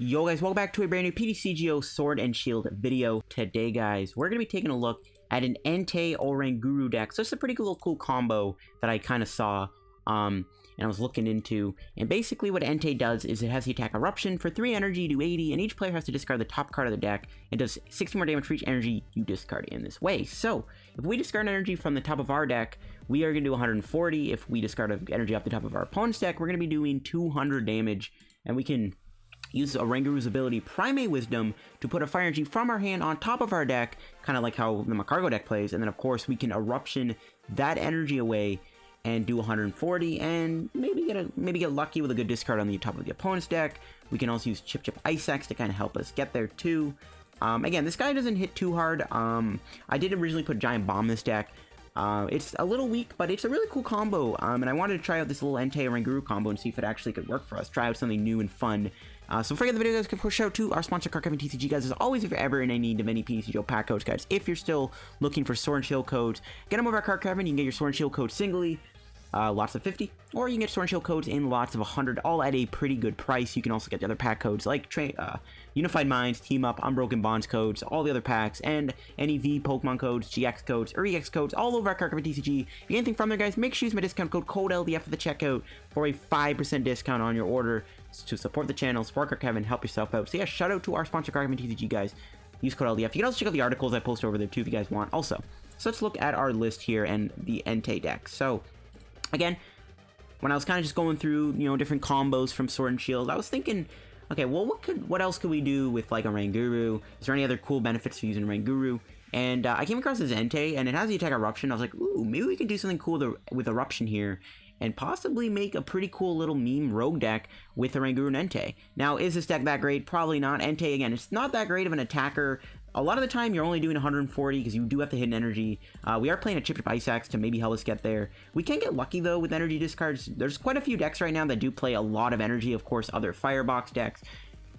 Yo guys, welcome back to a brand new PTCGO Sword and Shield video. Today guys, we're going to be taking a look at an Entei Oranguru deck. So it's a pretty cool combo that I kind of saw and I was looking into. And basically what Entei does is it has the attack Eruption for 3 energy, do 80, and each player has to discard the top card of the deck and does 60 more damage for each energy you discard in this way. So if we discard energy from the top of our deck, we are going to do 140. If we discard energy off the top of our opponent's deck, we're going to be doing 200 damage, and we can use Oranguru's ability Primate Wisdom to put a fire energy from our hand on top of our deck, kind of like how the Macargo deck plays, and then of course we can Eruption that energy away and do 140, and maybe get lucky with a good discard on the top of the opponent's deck. We can also use Chip-Chip Ice Axe to kind of help us get there too. Again, this guy doesn't hit too hard. I did originally put Giant Bomb in this deck. It's a little weak, but it's a really cool combo, and I wanted to try out this little Entei Oranguru combo and see if it actually could work for us. Try out something new and fun. So before I get the video, guys, give a shout out to our sponsor, Card Kevin TCG, guys. As always, if you're ever in any need of any PTCGO pack codes, guys, if you're still looking for Sword and Shield codes, get them over at Card Kevin. You can get your Sword and Shield code singly, lots of 50, or you can get Sword and Shield codes in lots of 100, all at a pretty good price. You can also get the other pack codes like Unified Minds, Team Up, Unbroken Bonds codes, all the other packs, and any V Pokemon codes, GX codes, or EX codes, all over at Card Kevin TCG. If you get anything from there, guys, make sure you use my discount code LDF at the checkout for a 5% discount on your order to support the channel, support Card Kevin, help yourself out. So yeah, shout out to our sponsor, Card Kevin TCG, guys. Use code LDF. You can also check out the articles I post over there too if you guys want. Also, so let's look at our list here and the Entei deck. So again, when I was kind of just going through, you know, different combos from Sword and Shield, I was thinking, okay, well, what else could we do with like Oranguru? Is there any other cool benefits to using Oranguru? And I came across this Entei, and it has the attack Eruption. I was like, ooh, maybe we can do something cool with Eruption here, and possibly make a pretty cool little meme rogue deck with Oranguru and Entei. Now, is this deck that great? Probably not. Entei, again, it's not that great of an attacker. A lot of the time, you're only doing 140 because you do have to hit an energy. We are playing a Chip-Chip Ice Axe to maybe help us get there. We can get lucky, though, with energy discards. There's quite a few decks right now that do play a lot of energy. Of course, other Firebox decks,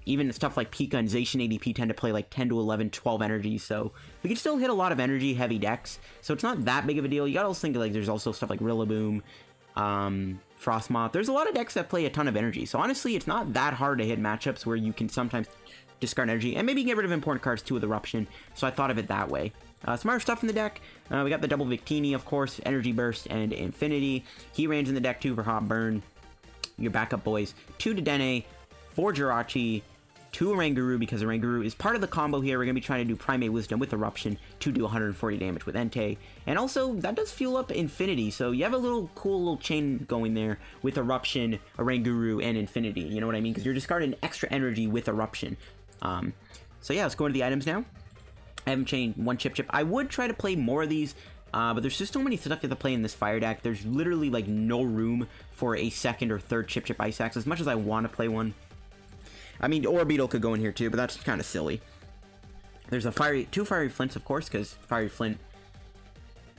even stuff like Pika and Zacian ADP tend to play like 10 to 11, 12 energy. So we can still hit a lot of energy-heavy decks. So it's not that big of a deal. You gotta also think like there's also stuff like Rillaboom, Frostmoth. There's a lot of decks that play a ton of energy. So honestly, it's not that hard to hit matchups where you can sometimes discard energy, and maybe get rid of important cards too with Eruption, so I thought of it that way. Some other stuff in the deck, we got the double Victini, of course, Energy Burst and Infinity. Heatran in the deck too for Hot Burn. Your backup boys, 2 Dedenne, 4 Jirachi, 2 Oranguru, because Oranguru is part of the combo here. We're going to be trying to do Primate Wisdom with Eruption to do 140 damage with Entei. And also, that does fuel up Infinity, so you have a cool little chain going there with Eruption, Oranguru, and Infinity. You know what I mean? Because you're discarding extra energy with Eruption. So yeah, let's go into the items now. I haven't chained one Chip-Chip. I would try to play more of these, but there's just so many stuff you have to play in this fire deck. There's literally like no room for a second or third Chip-Chip Ice Axe, as much as I want to play one. I mean, Orbeetle could go in here too, but that's kind of silly. There's a 2 Fiery Flints, of course, because Fiery Flint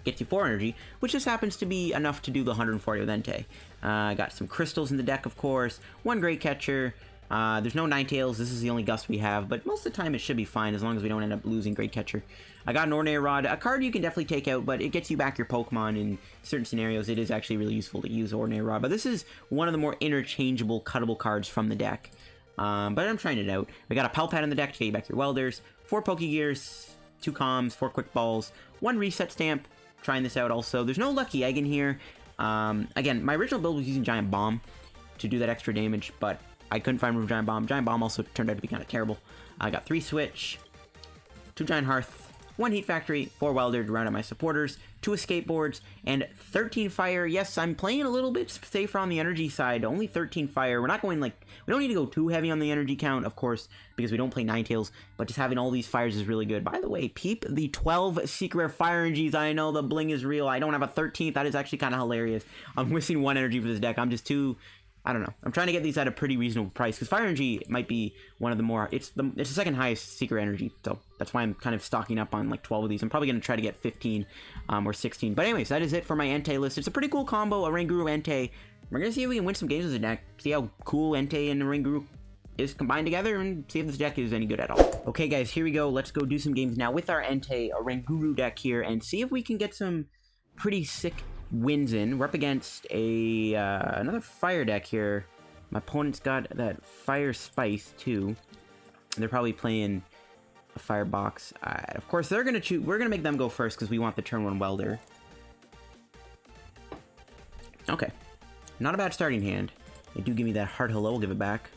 gets you 4 energy, which just happens to be enough to do the 140 with Entei. I got some crystals in the deck, of course. 1 Great Catcher. There's no Ninetales. This is the only Gust we have, but most of the time it should be fine as long as we don't end up losing Great Catcher. I got an Ordinary Rod, a card you can definitely take out, but it gets you back your Pokemon in certain scenarios. It is actually really useful to use Ordinary Rod, but this is one of the more interchangeable, cuttable cards from the deck. But I'm trying it out. We got a Pal Pad in the deck to get you back your Welders, 4 Pokégears, 2 Comms, 4 Quick Balls, 1 Reset Stamp. Trying this out also. There's no Lucky Egg in here. Again, my original build was using Giant Bomb to do that extra damage, but I couldn't find room for Giant Bomb. Giant Bomb also turned out to be kind of terrible. I got 3 Switch, 2 Giant Hearth, 1 Heat Factory, 4 Welder to round out my supporters, 2 Escape Boards, and 13 Fire. Yes, I'm playing a little bit safer on the energy side. Only 13 Fire. We're not going like... We don't need to go too heavy on the energy count, of course, because we don't play Ninetales, but just having all these fires is really good. By the way, peep the 12 secret rare fire energies. I know the bling is real. I don't have a 13th. That is actually kind of hilarious. I'm missing 1 energy for this deck. I'm just too... I don't know. I'm trying to get these at a pretty reasonable price, because Fire Energy might be one of the more... It's the second highest secret energy, so that's why I'm kind of stocking up on like 12 of these. I'm probably going to try to get 15 or 16. But anyways, that is it for my Entei list. It's a pretty cool combo, Oranguru Entei. We're going to see if we can win some games with the deck, see how cool Entei and Oranguru is combined together, and see if this deck is any good at all. Okay guys, here we go. Let's go do some games now with our Entei Oranguru deck here, and see if we can get some pretty sick wins in. We're up against a another fire deck here. My opponent's got that Fire Spice, too. They're probably playing a Firebox. Of course, they're going to choose... We're going to make them go first because we want the turn 1 Welder. Okay. Not a bad starting hand. They do give me that Hard Hello. We'll give it back.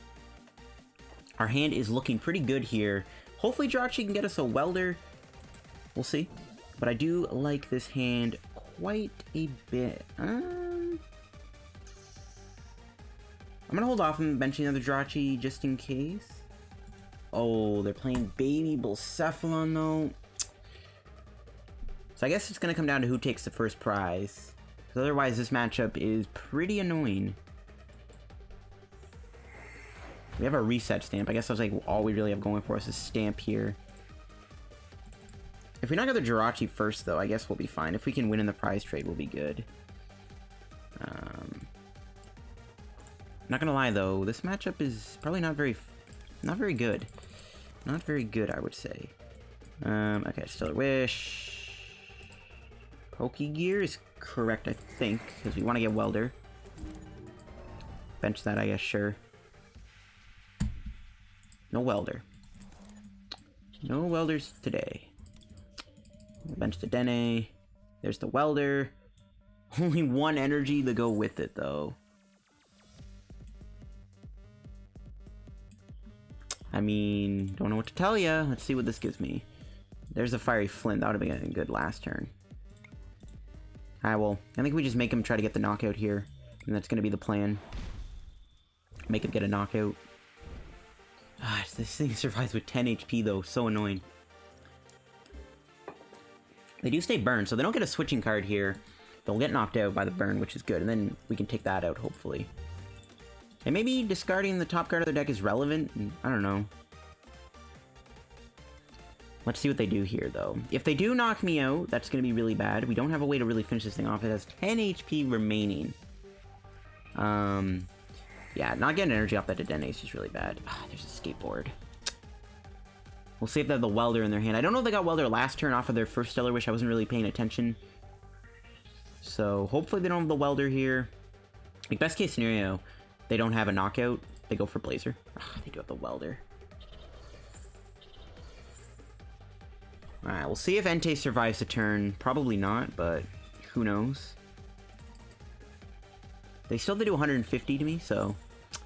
Our hand is looking pretty good here. Hopefully Jirachi can get us a Welder. We'll see. But I do like this hand quite a bit. I'm going to hold off on benching another Jirachi just in case. Oh, they're playing Baby Bullcephalon, though. So I guess it's going to come down to who takes the first prize. Because otherwise, this matchup is pretty annoying. We have a Reset Stamp. I guess that's like all we really have going for us is Stamp here. If we knock out the Jirachi first, though, I guess we'll be fine. If we can win in the prize trade, we'll be good. Not gonna lie, though, this matchup is probably not very good. Not very good, I would say. Okay, Stellar Wish. Pokégear is correct, I think, because we want to get Welder. Bench that, I guess, sure. No Welder. No Welders today. Bench the Dedenne. There's the Welder. Only 1 energy to go with it, though. I mean, don't know what to tell ya. Let's see what this gives me. There's a Fiery Flint. That would have been a good last turn. Alright, well, I think we just make him try to get the knockout here. And that's going to be the plan. Make him get a knockout. Gosh, this thing survives with 10 HP, though. So annoying. They do stay burned, so they don't get a switching card here. They'll get knocked out by the burn, which is good. And then we can take that out, hopefully. And maybe discarding the top card of their deck is relevant. I don't know. Let's see what they do here, though. If they do knock me out, that's going to be really bad. We don't have a way to really finish this thing off. It has 10 HP remaining. Yeah, not getting energy off that Dedenne is just really bad. There's a Escape Board. We'll see if they have the Welder in their hand. I don't know if they got Welder last turn off of their first Stellar Wish. I wasn't really paying attention. So, hopefully they don't have the Welder here. Like, best case scenario, they don't have a knockout. They go for Blazer. They do have the Welder. Alright, we'll see if Entei survives the turn. Probably not, but who knows. They still have to do 150 to me, so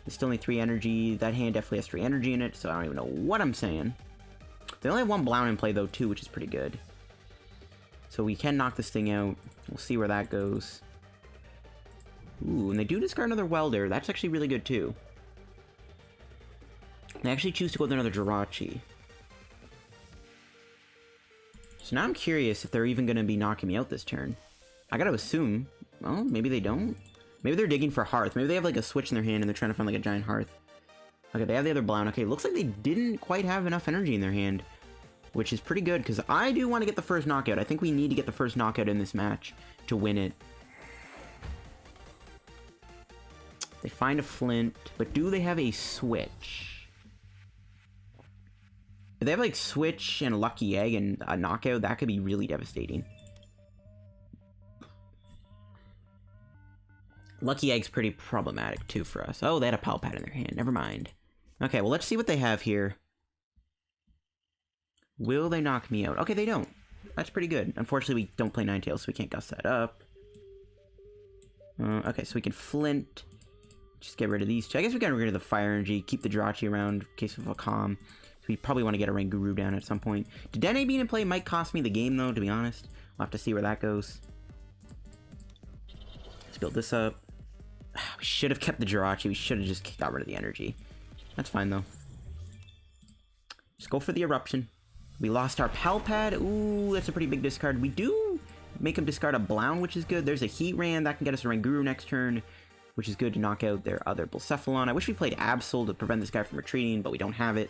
they still need 3 energy. That hand definitely has 3 energy in it, so I don't even know what I'm saying. They only have 1 Blown in play, though, too, which is pretty good. So we can knock this thing out. We'll see where that goes. Ooh, and they do discard another Welder. That's actually really good, too. They actually choose to go with another Jirachi. So now I'm curious if they're even going to be knocking me out this turn. I gotta assume. Well, maybe they don't. Maybe they're digging for Hearth. Maybe they have like a switch in their hand and they're trying to find like a Giant Hearth. Okay, they have the other Blown. Okay, looks like they didn't quite have enough energy in their hand, which is pretty good because I do want to get the first knockout. I think we need to get the first knockout in this match to win it. They find a Flint, but do they have a switch? If they have like switch and a Lucky Egg and a knockout, that could be really devastating. Lucky Egg's pretty problematic too for us. Oh, they had a Pal Pad in their hand. Never mind. Okay, well, let's see what they have here. Will they knock me out? Okay, they don't. That's pretty good. Unfortunately, we don't play Ninetales, so we can't gust that up. Okay, so we can Flint. Just get rid of these two. I guess we can get rid of the Fire Energy. Keep the Jirachi around in case of a calm. So we probably want to get a Oranguru down at some point. Dedenne being in play might cost me the game, though, to be honest. We'll have to see where that goes. Let's build this up. We should have kept the Jirachi. We should have just got rid of the energy. That's fine, though. Just go for the Eruption. We lost our Pal Pad. Ooh, that's a pretty big discard. We do make him discard a Blown, which is good. There's a Heatran. That can get us a Oranguru next turn, which is good to knock out their other Bullcephalon. I wish we played Absol to prevent this guy from retreating, but we don't have it.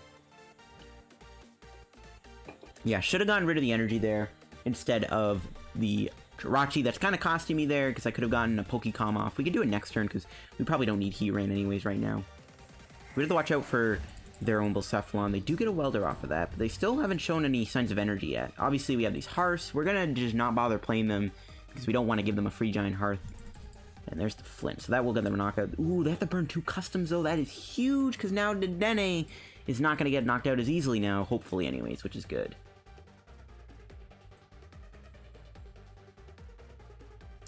Yeah, should have gotten rid of the energy there instead of the Jirachi. That's kind of costing me there because I could have gotten a Pokécom off. We could do it next turn because we probably don't need Heatran anyways right now. We have to watch out for their own Bullcephalon. They do get a Welder off of that, but they still haven't shown any signs of energy yet. Obviously, we have these Hearths. We're going to just not bother playing them because we don't want to give them a free Giant Hearth. And there's the Flint. So that will get them a knockout. Ooh, they have to burn 2 customs, though. That is huge, because now Dedenne is not going to get knocked out as easily now, hopefully anyways, which is good.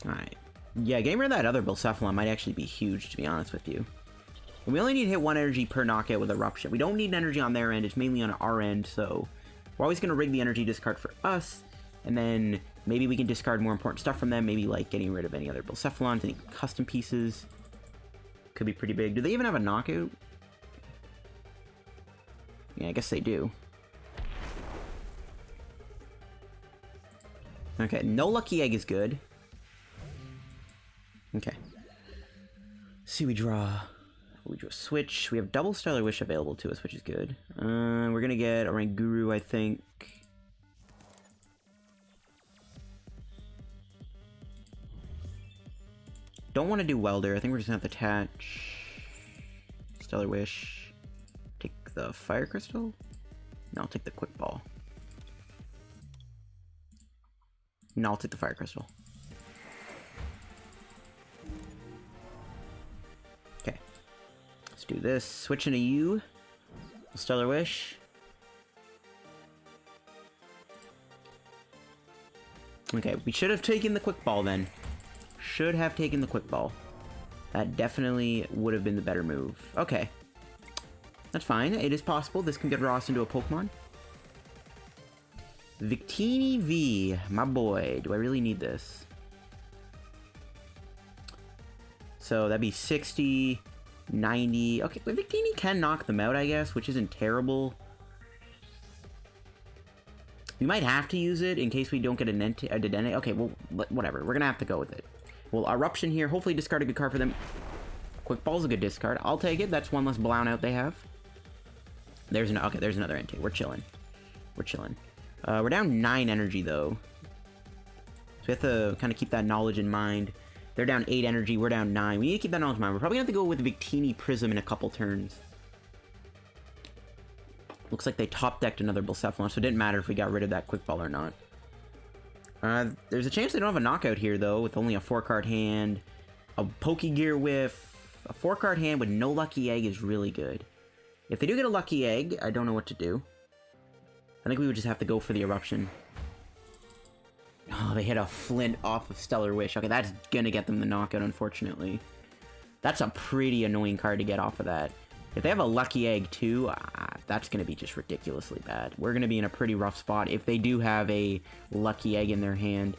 Alright. Yeah, getting rid of that other Bullcephalon might actually be huge, to be honest with you. And we only need to hit 1 energy per knockout with Eruption. We don't need an energy on their end, it's mainly on our end, so we're always going to rig the energy discard for us, and then maybe we can discard more important stuff from them, maybe like getting rid of any other Bullcephalons, any custom pieces. Could be pretty big. Do they even have a knockout? Yeah, I guess they do. Okay, no Lucky Egg is good. Okay. See, we draw Switch. We have double Stellar Wish available to us, which is good. We're gonna get Oranguru, I think. Don't want to do Welder. I think we're just gonna have to attach Stellar Wish. Take the Fire Crystal? No, I'll take the Quick Ball. No, I'll take the Fire Crystal. Okay. Let's do this. Switch into you. Stellar Wish. Okay, we should have taken the Quick Ball then. Should have taken the Quick Ball. That definitely would have been the better move. Okay. That's fine. It is possible. This can get Ross into a Pokemon. Victini V. My boy. Do I really need this? So that'd be 60, 90. Okay, but Victini can knock them out, I guess, which isn't terrible. We might have to use it in case we don't get a Dedenne. Okay, well, whatever. We're gonna have to go with it. Well, Eruption here. Hopefully discard a good card for them. Quick Ball's a good discard. I'll take it. That's one less blown out they have. There's okay, there's another Entei. We're chilling. We're chilling. We're down 9 energy, though. So we have to kind of keep that knowledge in mind. They're down 8 energy. We're down 9. We need to keep that knowledge in mind. We're probably going to have to go with Victini Prism in a couple turns. Looks like they top-decked another Bullcephalon, so it didn't matter if we got rid of that Quick Ball or not. There's a chance they don't have a knockout here, though, with only a 4-card hand. A Pokégear with a 4-card hand with no Lucky Egg is really good. If they do get a Lucky Egg, I don't know what to do. I think we would just have to go for the Eruption. Oh, they hit a Flint off of Stellar Wish. Okay, that's gonna get them the knockout, unfortunately. That's a pretty annoying card to get off of that. If they have a Lucky Egg, too, that's gonna be just ridiculously bad. We're gonna be in a pretty rough spot if they do have a Lucky Egg in their hand.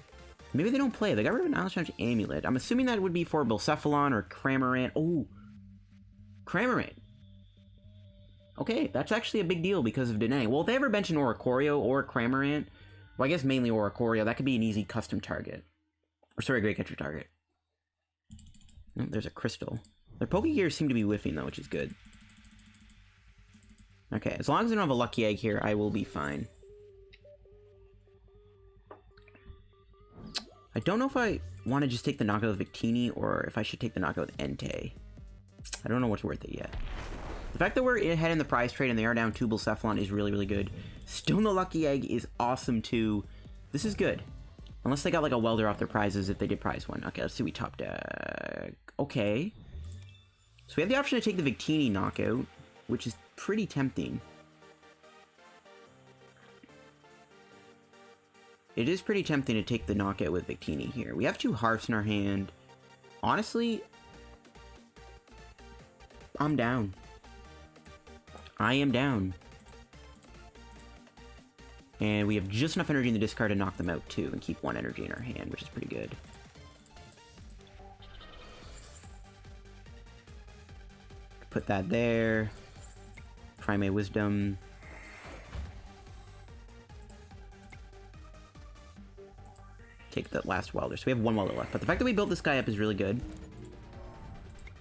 Maybe they don't play. They got rid of an Allenstown Amulet. I'm assuming that would be for Bullcephalon or Cramorant. Oh! Cramorant! Okay, that's actually a big deal because of Dedenne. Well, if they ever mention Oricorio or Cramorant, well, I guess mainly Oricorio, that could be an easy custom target. Or, sorry, Great Catcher target. Oh, there's a Crystal. Their Pokégears seem to be whiffing, though, which is good. Okay, as long as I don't have a Lucky Egg here, I will be fine. I don't know if I want to just take the knockout with Victini or if I should take the knockout with Entei. I don't know what's worth it yet. The fact that we're ahead in the prize trade and they are down 2 Bullcephalon is really, really good. Still no Lucky Egg is awesome, too. This is good. Unless they got, like, a Welder off their prizes if they did prize one. Okay, let's see. We top deck. Okay. So we have the option to take the Victini knockout, which is pretty tempting. It is pretty tempting to take the knockout with Victini here. We have 2 Hearths in our hand. Honestly, I'm down. I am down. And we have just enough energy in the discard to knock them out, too, and keep 1 energy in our hand, which is pretty good. Put that there. Primate Wisdom. Take the last Welder. So we have 1 Welder left. But the fact that we built this guy up is really good.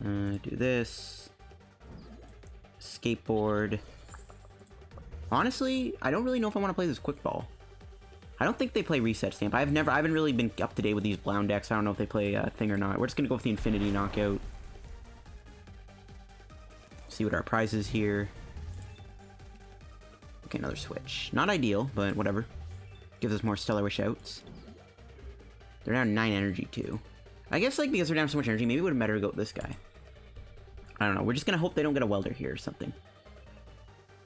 Do this. Escape Board. Honestly, I don't really know if I want to play this Quick Ball. I don't think they play Reset Stamp. I haven't really been up to date with these Blown decks. I don't know if they play a thing or not. We're just going to go with the Infinity Knockout. See what our prize is here. Okay, another Switch. Not ideal, but whatever. Gives us more Stellar Wish outs. They're down 9 energy, too. I guess, like, because they're down so much energy, maybe it would have better go with this guy. I don't know. We're just gonna hope they don't get a Welder here or something.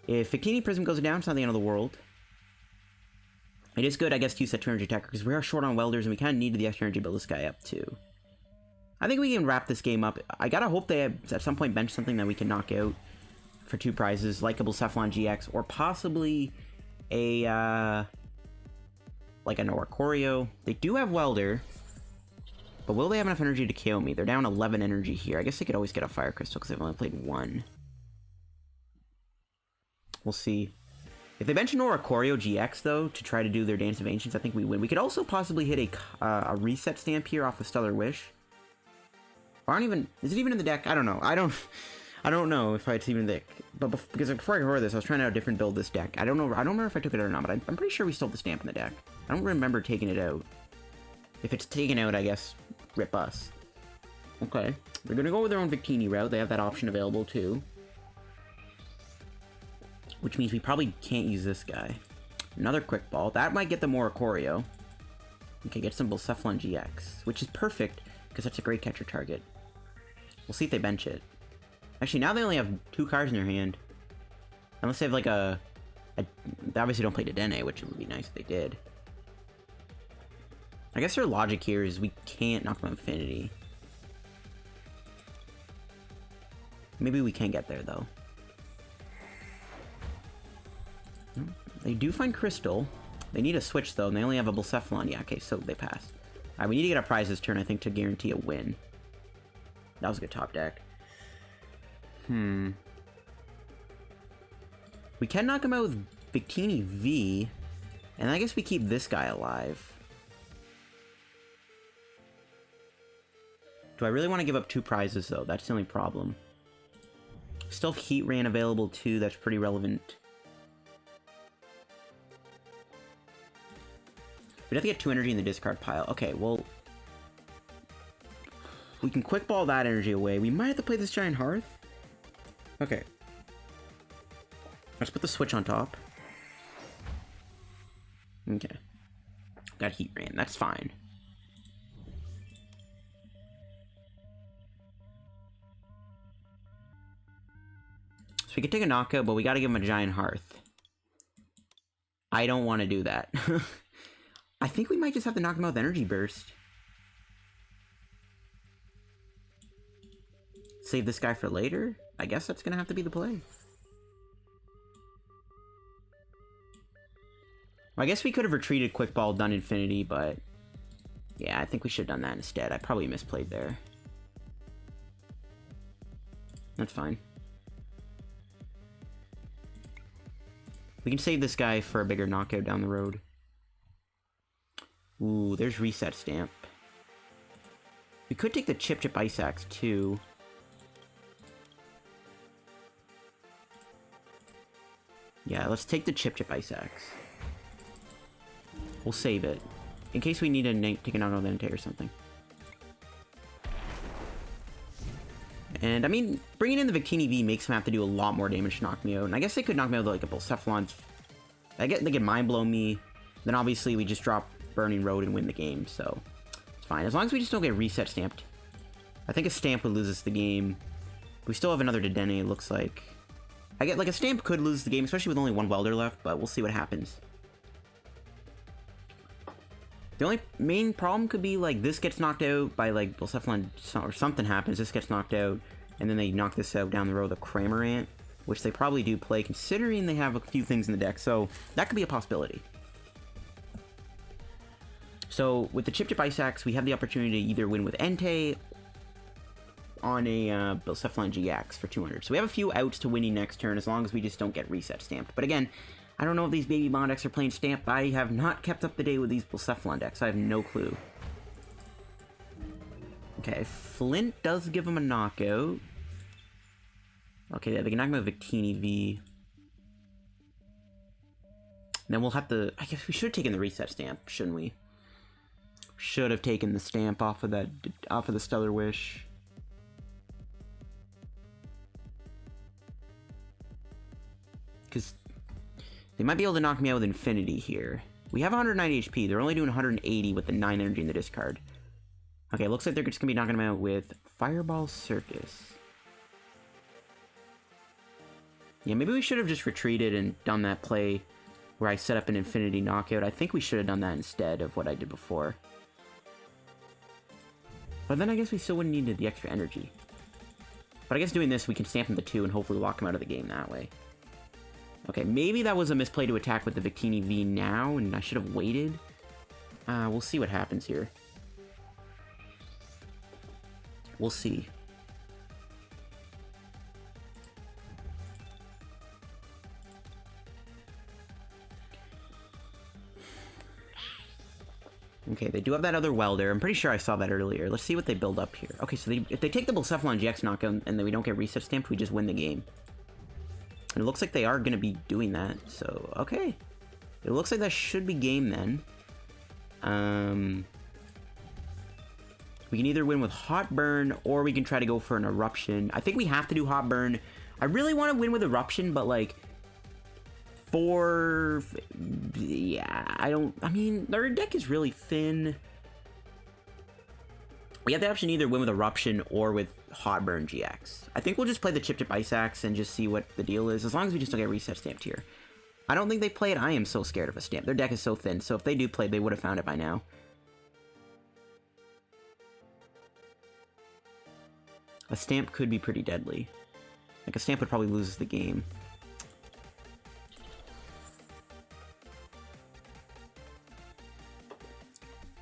If Victini Prism goes down, it's not the end of the world. It is good, I guess, to use that 2 energy attacker, because we are short on Welders, and we kind of needed the extra energy to build this guy up, too. I think we can wrap this game up. I gotta hope they have, at some point, bench something that we can knock out for 2 prizes, like a Bullcephalon-GX, or possibly a, like an Oranguru. They do have Welder, but will they have enough energy to KO me? They're down 11 energy here. I guess they could always get a Fire Crystal, because they've only played 1. We'll see. If they bench an Oranguru GX, though, to try to do their Dance of Ancients, I think we win. We could also possibly hit a Reset Stamp here off of Stellar Wish. Or I don't even... Is it even in the deck? I don't know. I don't know if it's even in the deck. But because before I covered this, I was trying out a different build this deck. I don't remember if I took it or not, but I'm pretty sure we still have the stamp in the deck. I don't remember taking it out. If it's taken out, I guess, rip us. Okay. They're going to go with their own Victini route. They have that option available, too. Which means we probably can't use this guy. Another Quick Ball. That might get them more Oranguru. We can get some Bullcephalon-GX, which is perfect, because that's a Great Catcher target. We'll see if they bench it. Actually, now they only have 2 cards in their hand. Unless they have, like, they obviously don't play Dedenne, which would be nice if they did. I guess their logic here is we can't knock them Infinity. Maybe we can get there, though. They do find Crystal. They need a switch, though, and they only have a Bullcephalon. Yeah, okay, so they pass. Alright, we need to get a prize this turn, I think, to guarantee a win. That was a good top deck. We can knock him out with Victini V, and I guess we keep this guy alive. Do I really want to give up 2 prizes, though? That's the only problem. Still have Heatran available, too. That's pretty relevant. We'd have to get 2 energy in the discard pile. Okay, well... We can quick ball that energy away. We might have to play this Giant Hearth. Okay. Let's put the switch on top. Okay. Got Heatran. That's fine. So we could take a knockout, but we gotta give him a Giant Hearth. I don't want to do that. I think we might just have to knock him out with Energy Burst. Save this guy for later? I guess that's gonna have to be the play. Well, I guess we could have retreated Quick Ball, done Infinity, but... Yeah, I think we should have done that instead. I probably misplayed there. That's fine. We can save this guy for a bigger knockout down the road. Ooh, there's Reset Stamp. We could take the Chip-Chip Ice Axe, too. Yeah, let's take the Chip-Chip Ice Axe. We'll save it. In case we need to take a knockout with Entei or something. And, I mean, bringing in the Victini V makes them have to do a lot more damage to knock me out. And I guess they could knock me out with, like, a Bullcephalon. They can Mind Blow me. Then, obviously, we just drop Burning Road and win the game, so it's fine. As long as we just don't get Reset Stamped. I think a Stamp would lose us the game. We still have another Dedenne, it looks like. A Stamp could lose the game, especially with only 1 Welder left, but we'll see what happens. The only main problem could be, like, this gets knocked out by, like, Bullcephalon, or something happens, this gets knocked out, and then they knock this out down the road with a Cramorant, which they probably do play, considering they have a few things in the deck, so that could be a possibility. So, with the Chip-Chip Ice Axe, we have the opportunity to either win with Entei on a Bullcephalon-GX for 200. So we have a few outs to winning next turn, as long as we just don't get Reset Stamped. But again, I don't know if these baby Bond decks are playing Stamp. I have not kept up to date with these Bullcephalon decks. I have no clue. Okay, Flint does give him a knockout. Okay, yeah, they can knock him out with Victini V. And then we'll have to... I guess we should have taken the Reset Stamp, shouldn't we? Should have taken the stamp off of the Stellar Wish. Because they might be able to knock me out with Infinity here. We have 190 HP. They're only doing 180 with the 9 energy in the discard. Okay, looks like they're just gonna be knocking him out with Fireball Circus. Yeah, maybe we should have just retreated and done that play where I set up an Infinity Knockout. I think we should have done that instead of what I did before. But then I guess we still wouldn't need the extra energy. But I guess doing this, we can stamp him the 2 and hopefully lock him out of the game that way. Okay, maybe that was a misplay to attack with the Victini V now, and I should have waited. We'll see what happens here. We'll see. Okay, they do have that other Welder. I'm pretty sure I saw that earlier. Let's see what they build up here. Okay, so if they take the Blacephalon-GX knockout and then we don't get reset stamped, we just win the game. And it looks like they are going to be doing that, so okay. It looks like that should be game then. We can either win with Hot Burn, or we can try to go for an Eruption. I think we have to do Hot Burn. I really want to win with Eruption, but like... Yeah, I mean, their deck is really thin. We have the option to either win with Eruption or with Hot Burn GX. I think we'll just play the Chip-Chip Ice Axe and just see what the deal is, as long as we just don't get reset stamped here. I don't think they play it. I am so scared of a stamp. Their deck is so thin, so if they do play, they would have found it by now. A stamp could be pretty deadly. Like, a stamp would probably lose the game.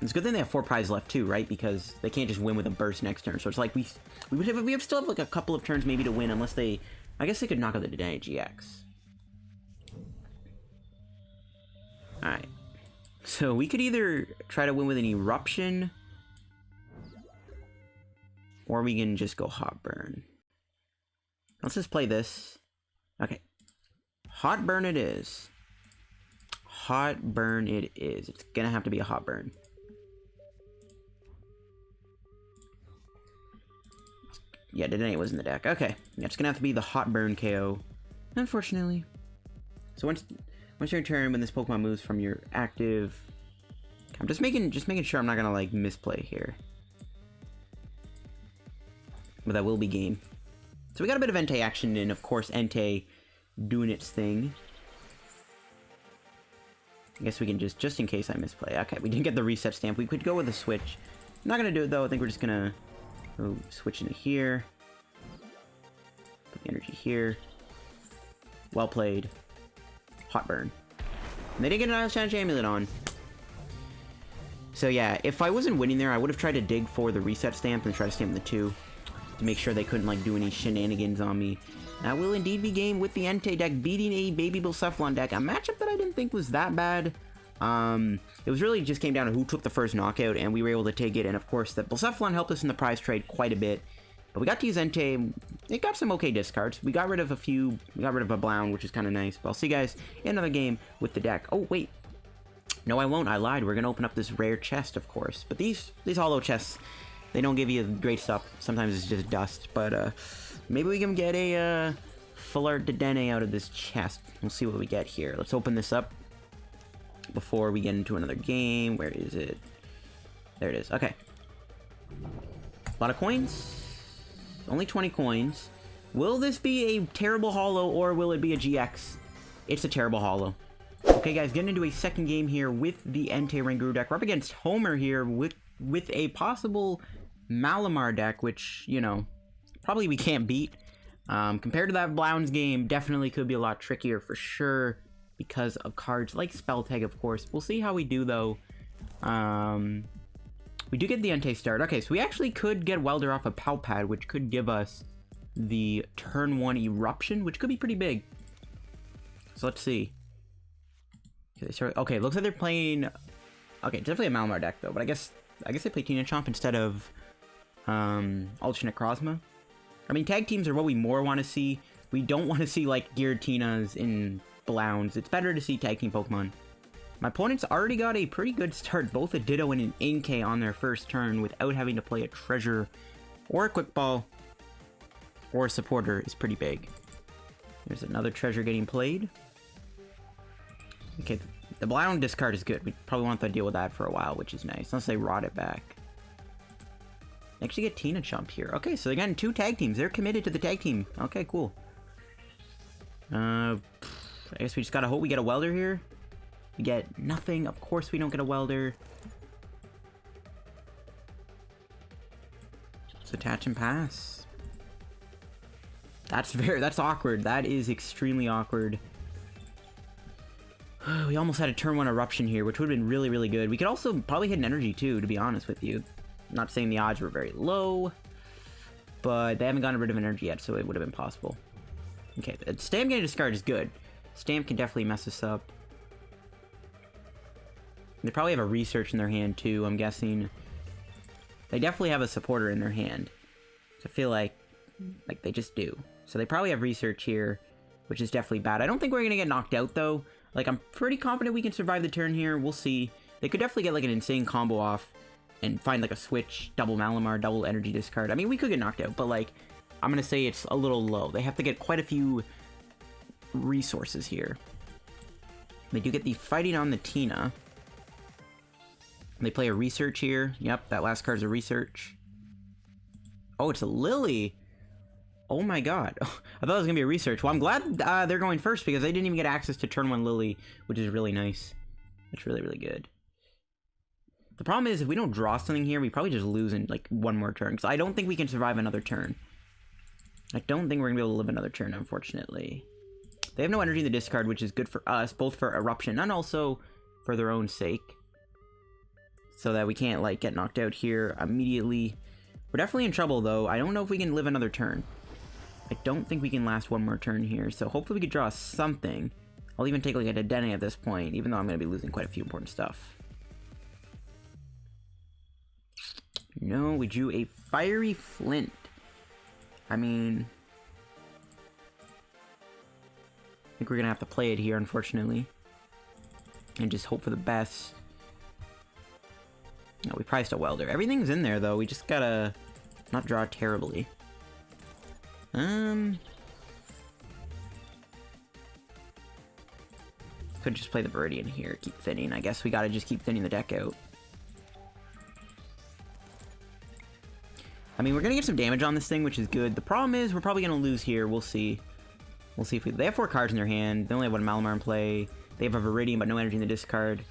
It's a good thing they have 4 prizes left too, right? Because they can't just win with a burst next turn. So it's like we still have like a couple of turns maybe to win, unless they... I guess they could knock out the Dedenne-GX. Alright. So we could either try to win with an Eruption, or we can just go Hot Burn. Let's just play this. Okay. Hot Burn it is. Hot Burn it is. It's gonna have to be a Hot Burn. Yeah, Dedenne was in the deck. Okay. Yeah, it's gonna have to be the Hot Burn KO. Unfortunately. So once your turn, when this Pokemon moves from your active... I'm just making sure I'm not gonna, like, misplay here. But that will be game. So we got a bit of Entei action, and of course Entei doing its thing. I guess we can just in case I misplay. Okay, we didn't get the reset stamp. We could go with a switch. I'm not gonna do it though. I think we're just gonna go switch into here. Put the energy here. Well played. Hot Burn. And they didn't get an Isle Challenge Amulet on. So yeah, if I wasn't winning there, I would have tried to dig for the reset stamp and try to stamp the 2 to make sure they couldn't like do any shenanigans on me. That will indeed be game with the Entei deck beating a Baby Blacephalon deck. A matchup that I didn't think was that bad. It was really just came down to who took the first knockout, and we were able to take it. And of course, the Blacephalon helped us in the prize trade quite a bit. But we got to use Entei. It got some okay discards. We got rid of a few. We got rid of a Blound, which is kind of nice. But I'll see you guys in another game with the deck. Oh, wait. No, I won't. I lied. We're going to open up this rare chest, of course. But these hollow chests, they don't give you great stuff. Sometimes it's just dust. But maybe we can get a full art Dedenne out of this chest. We'll see what we get here. Let's open this up before we get into another game. Where is it? There it is. Okay. A lot of coins. Only 20 coins. Will this be a terrible hollow, or will it be a GX? It's a terrible hollow. Okay, guys, getting into a second game here with the Entei Oranguru deck. We're up against Homer here with a possible Malamar deck, which, you know, probably we can't beat. Compared to that Blounds game, definitely could be a lot trickier for sure because of cards like Spell Tag, of course. We'll see how we do, though. We do get the Entei start. Okay, so we actually could get Welder off a Pal Pad, which could give us the turn 1 Eruption, which could be pretty big. So let's see. Okay, looks like they're playing... Okay, definitely a Malamar deck, though, but I guess they play Tina Chomp instead of Alternate Crozma. I mean, tag teams are what we more want to see. We don't want to see, like, Giratinas in Blounds. It's better to see tag team Pokemon. My opponent's already got a pretty good start, both a Ditto and an Inkay on their first turn without having to play a Treasure or a Quick Ball or a Supporter is pretty big. There's another Treasure getting played. Okay, the Blound discard is good. We probably won't have to deal with that for a while, which is nice, unless they rot it back. Actually get Tina Chump here. Okay, so they're getting 2 tag teams. They're committed to the tag team. Okay, cool. I guess we just gotta hope we get a welder here. We get nothing. Of course we don't get a welder. Let's attach and pass. That's awkward. That is extremely awkward. We almost had a turn 1 eruption here, which would have been really, really good. We could also probably hit an energy too, to be honest with you. I'm not saying the odds were very low, but they haven't gotten rid of energy yet, so it would have been possible. Okay, Stamp getting discarded is good. Stamp can definitely mess us up. They probably have a research in their hand too, I'm guessing. They definitely have a supporter in their hand. So I feel like they just do. So they probably have research here, which is definitely bad. I don't think we're gonna get knocked out though. Like, I'm pretty confident we can survive the turn here. We'll see. They could definitely get like an insane combo off and find like a switch, double Malamar, double energy discard. I mean, we could get knocked out, but like, I'm gonna say it's a little low. They have to get quite a few resources here. They do get the fighting on the Tina. They play a research here. Yep, that last card is a research. Oh, it's a Lily. Oh my god. I thought it was gonna be a research. Well, I'm glad they're going first because they didn't even get access to turn 1 Lily, which is really nice. That's really, really good. The problem is if we don't draw something here, we probably just lose in like 1 more turn. Because I don't think we can survive another turn. I don't think we're gonna be able to live another turn, unfortunately. They have no energy in the discard, which is good for us, both for Eruption and also for their own sake. So that we can't like get knocked out here immediately. We're definitely in trouble though. I don't know if we can live another turn. I don't think we can last 1 more turn here, so hopefully we could draw something. I'll even take like a Dedenne at this point, even though I'm going to be losing quite a few important stuff. No, we drew a Fiery Flint. I mean, I think we're going to have to play it here, unfortunately. And just hope for the best. No, we priced a welder. Everything's in there, though. We just gotta not draw terribly. Could just play the Viridian here, keep thinning. I guess we gotta just keep thinning the deck out. I mean, we're gonna get some damage on this thing, which is good. The problem is, we're probably gonna lose here. We'll see. We'll see if we... They have 4 cards in their hand. They only have 1 Malamar in play. They have a Viridian, but no energy in the discard.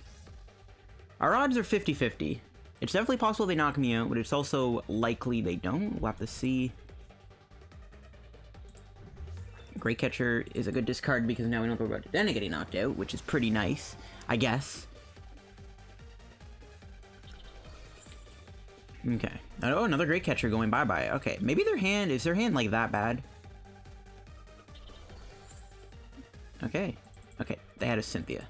Our odds are 50-50. It's definitely possible they knock me out, but it's also likely they don't. We'll have to see. Great Catcher is a good discard because now we don't go about Dedenne getting knocked out, which is pretty nice, I guess. Okay. Oh, another Great Catcher going bye-bye. Okay, maybe their hand... Is their hand, like, that bad? Okay. Okay, they had a Cynthia.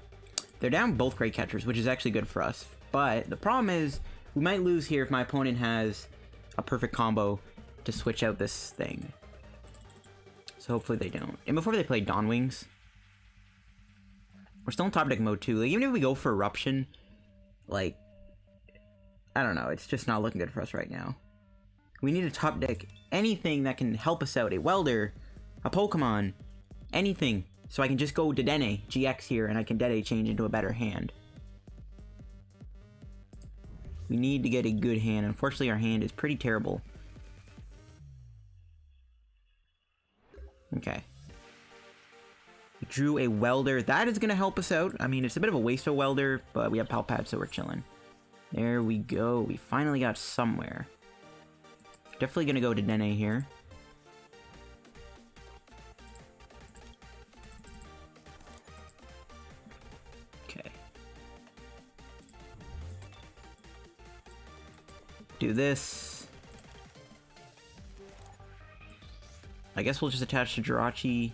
They're down both Great Catchers, which is actually good for us. But the problem is, we might lose here if my opponent has a perfect combo to switch out this thing. So hopefully they don't. And before they play Dawn Wings, we're still in top deck mode too. Like, even if we go for Eruption, like, I don't know, it's just not looking good for us right now. We need a top deck anything that can help us out. A Welder, a Pokemon, anything. So I can just go Dedenne-GX here and I can Dedenne change into a better hand. We need to get a good hand. Unfortunately, our hand is pretty terrible. Okay. We drew a Welder. That is going to help us out. I mean, it's a bit of a waste of a Welder, but we have Pal Pad, so we're chilling. There we go. We finally got somewhere. Definitely going to go to Dedenne here. Okay. Do this. I guess we'll just attach to Jirachi.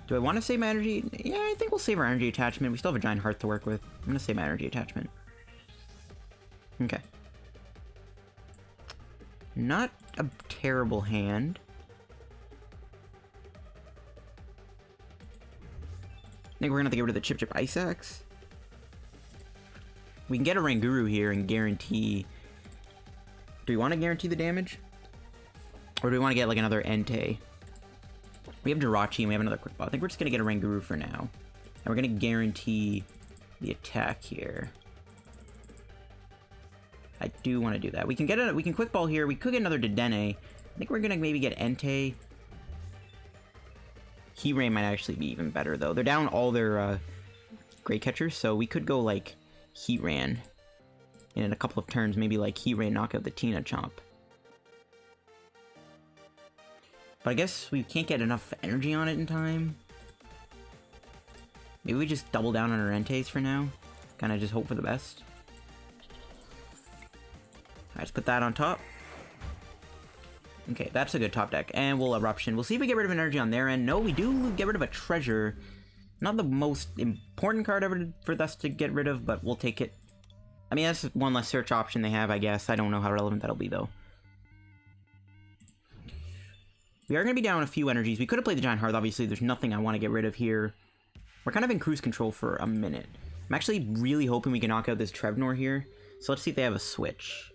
Do I want to save my energy? Yeah, I think we'll save our energy attachment. We still have a Giant Hearth to work with. I'm going to save my energy attachment. Okay. Not a terrible hand. I think we're going to have to get rid of the Chip-Chip Ice Axe. We can get a Oranguru here and guarantee... Do we want to guarantee the damage? Or do we want to get like another Entei? We have Jirachi and we have another Quick Ball. I think we're just going to get a Oranguru for now. And we're going to guarantee the attack here. I do want to do that. We can get we can quick ball here. We could get another Dedenne. I think we're gonna maybe get Entei. Heatran might actually be even better though. They're down all their Great Catchers, so we could go like Heatran. And in a couple of turns, maybe like Heatran knock out the Tina Chomp. But I guess we can't get enough energy on it in time. Maybe we just double down on our Enteis for now. Kind of just hope for the best. Alright, let's put that on top. Okay, that's a good top deck. And we'll Eruption. We'll see if we get rid of energy on their end. No, we do get rid of a treasure. Not the most important card ever for us to get rid of, but we'll take it. I mean, that's one less search option they have, I guess. I don't know how relevant that'll be, though. We are going to be down a few energies. We could have played the Giant Hearth, obviously. There's nothing I want to get rid of here. We're kind of in cruise control for a minute. I'm actually really hoping we can knock out this Trevnor here. So let's see if they have a switch.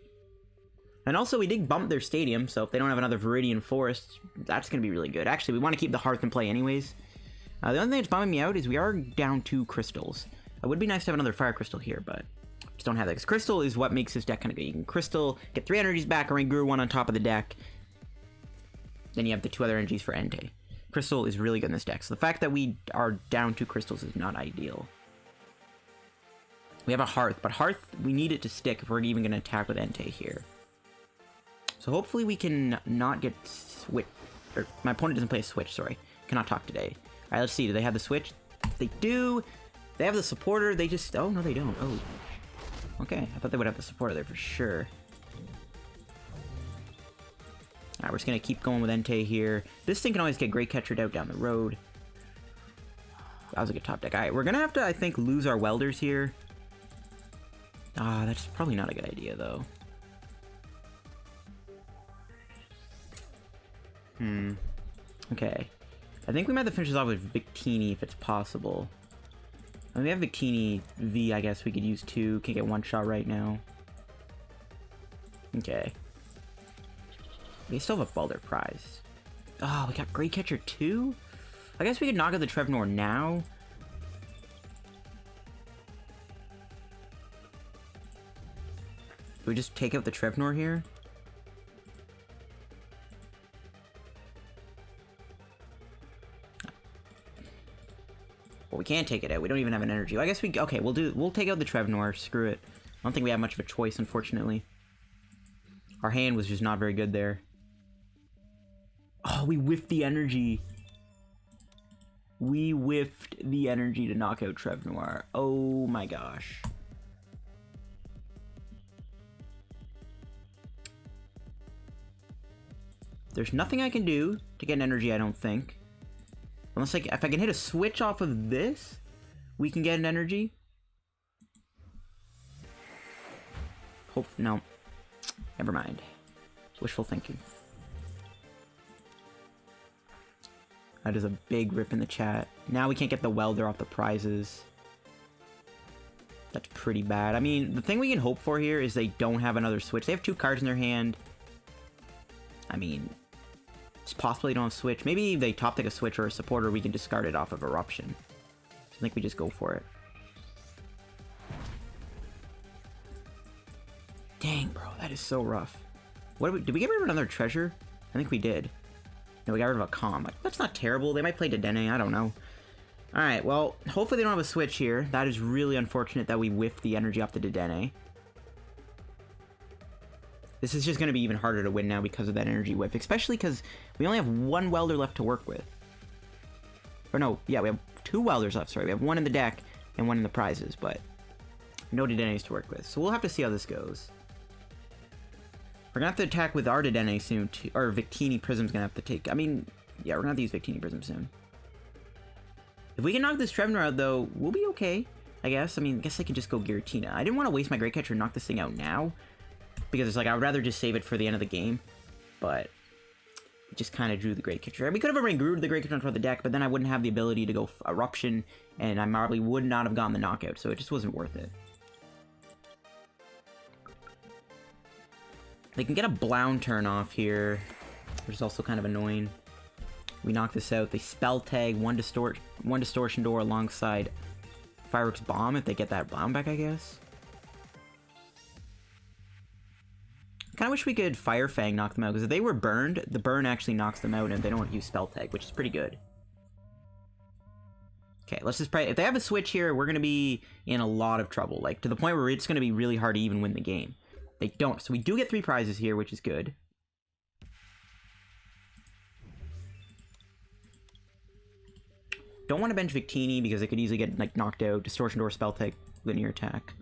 And also, we did bump their stadium, so if they don't have another Viridian Forest, that's going to be really good. Actually, we want to keep the Hearth in play anyways. The only thing that's bumming me out is we are down 2 crystals. It would be nice to have another Fire Crystal here, but just don't have that. Because Crystal is what makes this deck kind of good. You can Crystal, get 3 energies back, Oranguru 1 on top of the deck. Then you have the 2 other energies for Entei. Crystal is really good in this deck. So the fact that we are down 2 crystals is not ideal. We have a Hearth, but Hearth, we need it to stick if we're even going to attack with Entei here. So hopefully we can not get Switch. Or my opponent doesn't play a Switch, sorry. Cannot talk today. Alright, let's see. Do they have the Switch? They do. They have the supporter. They just... Oh, no, they don't. Oh. Okay, I thought they would have the supporter there for sure. Alright, we're just going to keep going with Entei here. This thing can always get Great Catcher out down the road. That was a good top deck. Alright, we're going to have to, I think, lose our Welders here. Ah, that's probably not a good idea, though. Okay. I think we might have to finish this off with Victini if it's possible. I mean, we have Victini V, I guess we could use 2. Can't get 1 shot right now. Okay. They still have a Welder prize. Oh, we got Great Catcher 2? I guess we could knock out the Trevnor now. Do we just take out the Trevnor here? Well, we can't take it out. We don't even have an energy. Well, I guess we... Okay, we'll take out the Trevnor. Screw it. I don't think we have much of a choice, unfortunately. Our hand was just not very good there. Oh, we whiffed the energy. We whiffed the energy to knock out Trevnor. Oh my gosh. There's nothing I can do to get an energy, I don't think. Unless, like, if I can hit a switch off of this, we can get an energy. Hope... No. Never mind. Wishful thinking. That is a big rip in the chat. Now we can't get the Welder off the prizes. That's pretty bad. I mean, the thing we can hope for here is they don't have another switch. They have 2 cards in their hand. I mean, it's possible they don't have switch. Maybe they top deck a switch or a supporter, we can discard it off of Eruption. I think we just go for it. Dang, bro, that is so rough. Did we get rid of another treasure? I think we did. No, we got rid of a comm. Like, that's not terrible. They might play Dedenne, I don't know. Alright, well, hopefully they don't have a switch here. That is really unfortunate that we whiffed the energy off the Dedenne. This is just going to be even harder to win now because of that energy whiff. Especially because we only have 1 Welder left to work with. Or no, yeah, we have 2 Welders left, sorry. We have 1 in the deck and 1 in the prizes, but no Dedennes to work with. So we'll have to see how this goes. We're going to have to attack with our Dedenne soon, too. Or Victini Prism's going to have to take... I mean, yeah, we're going to have to use Victini Prism soon. If we can knock this Trevnor out, though, we'll be okay, I guess. I mean, I guess I can just go Giratina. I didn't want to waste my Great Catcher and knock this thing out now. Because it's like, I would rather just save it for the end of the game. But it just kind of drew the Great Catcher. We could have Oranguru the Great Catcher on top of the deck, but then I wouldn't have the ability to go Eruption, and I probably would not have gotten the knockout, so it just wasn't worth it. They can get a Blown turn off here, which is also kind of annoying. We knock this out. They spell tag one distortion door alongside Fireworks Bomb if they get that Blown back, I guess. Kind of wish we could Fire Fang knock them out, because if they were burned, the burn actually knocks them out, and they don't use Spell Tag, which is pretty good. Okay, let's just pray. If they have a switch here, we're going to be in a lot of trouble, like, to the point where it's going to be really hard to even win the game. They don't, so we do get 3 prizes here, which is good. Don't want to bench Victini, because it could easily get, like, knocked out. Distortion Door, Spell Tag, Linear Attack.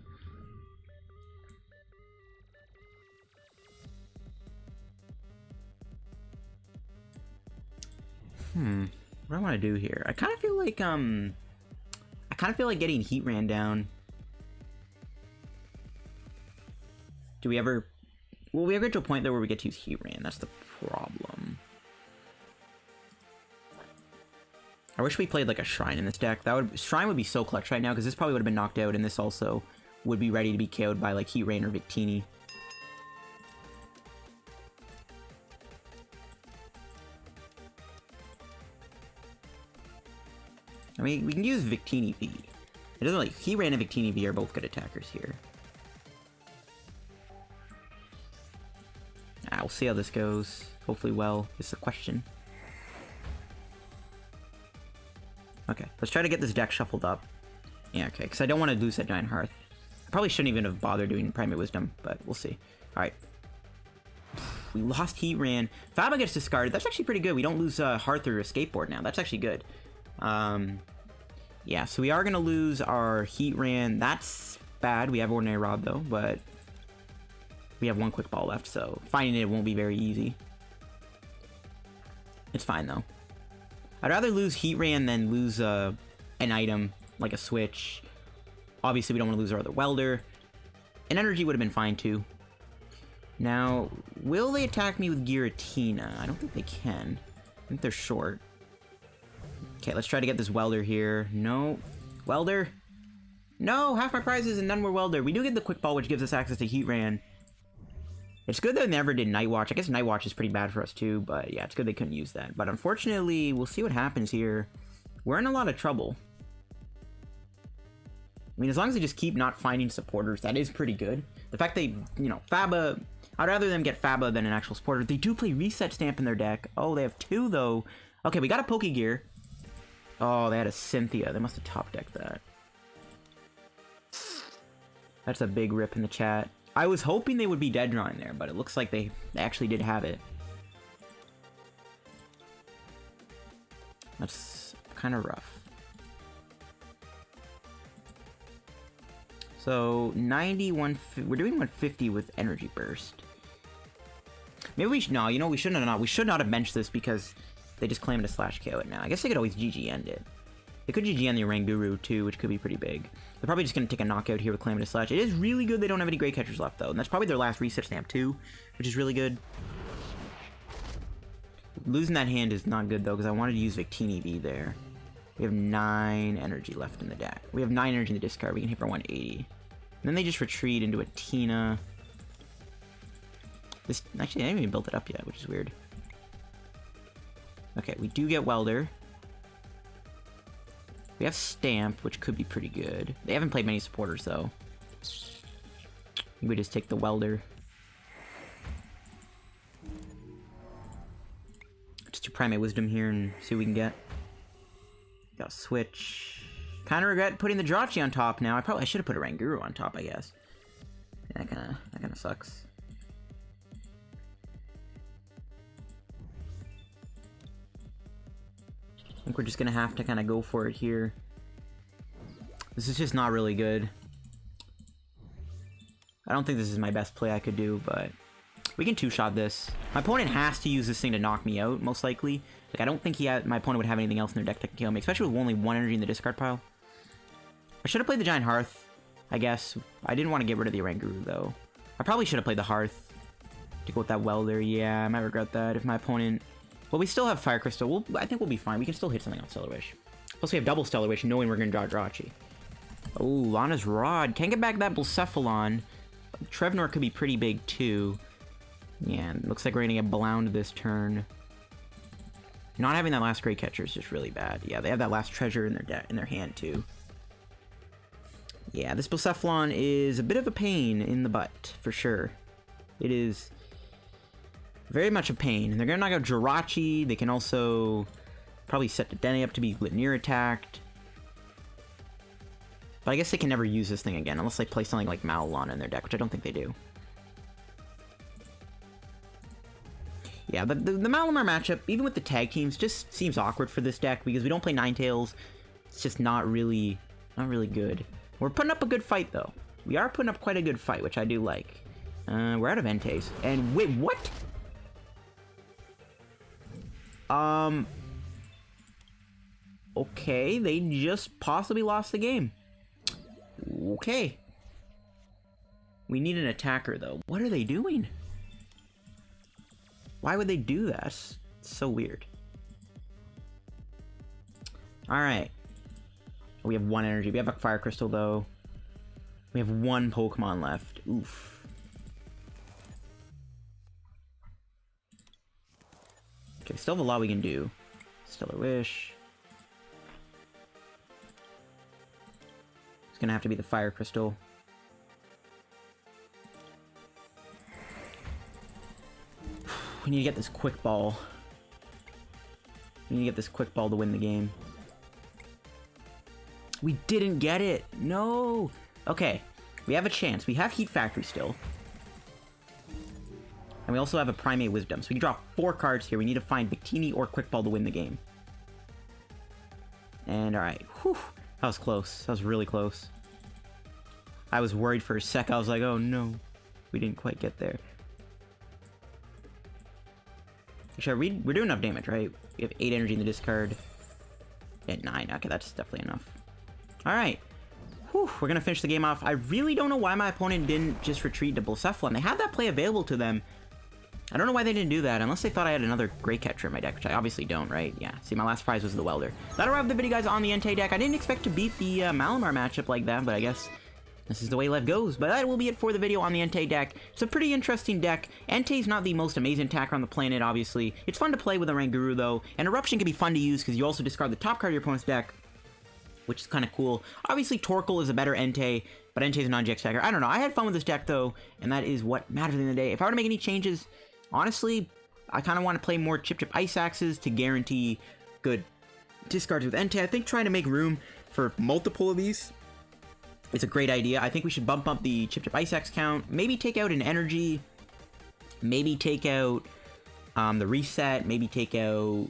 What do I want to do here? I kind of feel like, getting Heatran down. Do we ever... Will we ever get to a point there where we get to use Heatran? That's the problem. I wish we played, like, a Shrine in this deck. Shrine would be so clutch right now, because this probably would have been knocked out, and this also would be ready to be KO'd by, like, Heatran or Victini. I mean, we can use Victini V. It doesn't like Heatran and Victini V are both good attackers here. We'll see how this goes. Hopefully well, is the question. Okay, let's try to get this deck shuffled up. Yeah, okay, because I don't want to lose that Giant Hearth. I probably shouldn't even have bothered doing Primate Wisdom, but we'll see. Alright. We lost Heatran. Faba gets discarded. That's actually pretty good. We don't lose Hearth or Escape Board now. That's actually good. Yeah, so we are going to lose our Heatran. That's bad. We have Ordinary Rod, though, but we have 1 Quick Ball left, so finding it won't be very easy. It's fine, though. I'd rather lose Heatran than lose an item, like a Switch. Obviously, we don't want to lose our other Welder. An Energy would have been fine, too. Now, will they attack me with Giratina? I don't think they can. I think they're short. Okay, let's try to get this Welder here. No. Welder? No! Half my prizes and none were Welder. We do get the Quick Ball, which gives us access to Heatran. It's good that they never did Night Watch. I guess Night Watch is pretty bad for us too, but yeah, it's good they couldn't use that. But unfortunately, we'll see what happens here. We're in a lot of trouble. I mean, as long as they just keep not finding supporters, that is pretty good. The fact they, you know, Faba... I'd rather them get Faba than an actual supporter. They do play Reset Stamp in their deck. Oh, they have 2, though. Okay, we got a Pokégear. Oh, they had a Cynthia. They must have top decked that. That's a big rip in the chat. I was hoping they would be dead drawing there, but it looks like they actually did have it. That's kind of rough. So, 91... We're doing 150 with Energy Burst. Maybe we should... No, you know, we should not have benched this because they just claimed to slash KO it now. I guess they could always GG end it. They could GG end the Oranguru too, which could be pretty big. They're probably just going to take a knockout here with claiming to slash. It is really good they don't have any Great Catchers left, though. And that's probably their last Reset Stamp too, which is really good. Losing that hand is not good, though, because I wanted to use Victini V there. We have 9 energy left in the deck. We have 9 energy in the discard. We can hit for 180. And then they just retreat into a Tina. This actually, I haven't even built it up yet, which is weird. Okay, we do get Welder. We have Stamp, which could be pretty good. They haven't played many supporters, though. We just take the Welder. Just do Primate Wisdom here and see what we can get. Got Switch. Kind of regret putting the Jirachi on top now. I should have put a Oranguru on top, I guess. Yeah, that kind of sucks. I think we're just gonna have to kind of go for it here. This is just not really good. I don't think this is my best play I could do, but we can two-shot this. My opponent has to use this thing to knock me out, most likely. Like, I don't think my opponent would have anything else in their deck that can kill me, especially with only 1 energy in the discard pile. I should have played the Giant Hearth, I guess. I didn't want to get rid of the Oranguru, though. I probably should have played the Hearth to go with that Welder. Yeah, I might regret that if my opponent... Well, we still have Fire Crystal. I think we'll be fine. We can still hit something on Stellar Wish. Plus, we have double Stellar Wish, knowing we're going to draw Jirachi. Oh, Lana's Rod. Can't get back that Blacephalon. Trevnor could be pretty big, too. Yeah, looks like we're going to get blowned this turn. Not having that last Great Catcher is just really bad. Yeah, they have that last treasure in their hand, too. Yeah, this Blacephalon is a bit of a pain in the butt, for sure. It is Very much a pain. And they're gonna knock out Jirachi. They can also probably set Dedenne up to be near attacked. But I guess they can never use this thing again, unless they play something like Malon in their deck, which I don't think they do. Yeah, but the Malamar matchup, even with the tag teams, just seems awkward for this deck because we don't play Ninetales. It's just not really good. We're putting up a good fight, though. We are putting up quite a good fight, which I do like. We're out of Entei's. And wait, what? Okay, they just possibly lost the game. Okay. We need an attacker, though. What are they doing? Why would they do that? It's so weird. Alright. We have 1 energy. We have a Fire Crystal, though. We have 1 Pokemon left. Oof. Okay, still have a lot we can do. Stellar Wish. It's gonna have to be the Fire Crystal. We need to get this quick ball. We need to get this quick ball to win the game. We didn't get it! No! Okay, we have a chance. We have Heat Factory still. And we also have a Primate Wisdom. So we can draw 4 cards here. We need to find Victini or Quick Ball to win the game. And alright. Whew. That was close. That was really close. I was worried for a sec. I was like, oh no. We didn't quite get there. We're doing enough damage, right? We have 8 energy in the discard. Yeah, 9. Okay, that's definitely enough. Alright. Whew, we're gonna finish the game off. I really don't know why my opponent didn't just retreat to Blacephalon. They had that play available to them. I don't know why they didn't do that, unless they thought I had another Great Catcher in my deck, which I obviously don't, right? Yeah, see, my last prize was the Welder. That'll wrap the video, guys, on the Entei deck. I didn't expect to beat the Malamar matchup like that, but I guess this is the way life goes. But that will be it for the video on the Entei deck. It's a pretty interesting deck. Entei's not the most amazing attacker on the planet, obviously. It's fun to play with Oranguru, though, and Eruption can be fun to use because you also discard the top card of your opponent's deck, which is kind of cool. Obviously, Torkoal is a better Entei, but Entei's a non-GX attacker. I don't know. I had fun with this deck, though, and that is what matters at the end of the day. If I were to make any changes, honestly, I kind of want to play more Chip-Chip Ice Axes to guarantee good discards with Entei. I think trying to make room for multiple of these is a great idea. I think we should bump up the Chip-Chip Ice Axe count. Maybe take out an energy. Maybe take out the reset. Maybe take out...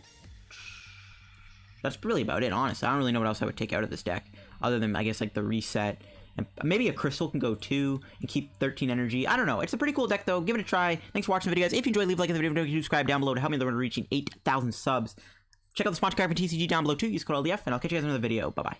That's really about it, honestly. I don't really know what else I would take out of this deck. Other than, I guess, like the reset. And maybe a crystal can go 2 and keep 13 energy. I don't know. It's a pretty cool deck, though. Give it a try. Thanks for watching the video, guys. If you enjoyed, leave a like in the video. Don't forget to subscribe down below to help me on the road to reaching 8,000 subs. Check out the sponsor card for TCG down below, too. Use code LDF, and I'll catch you guys in another video. Bye-bye.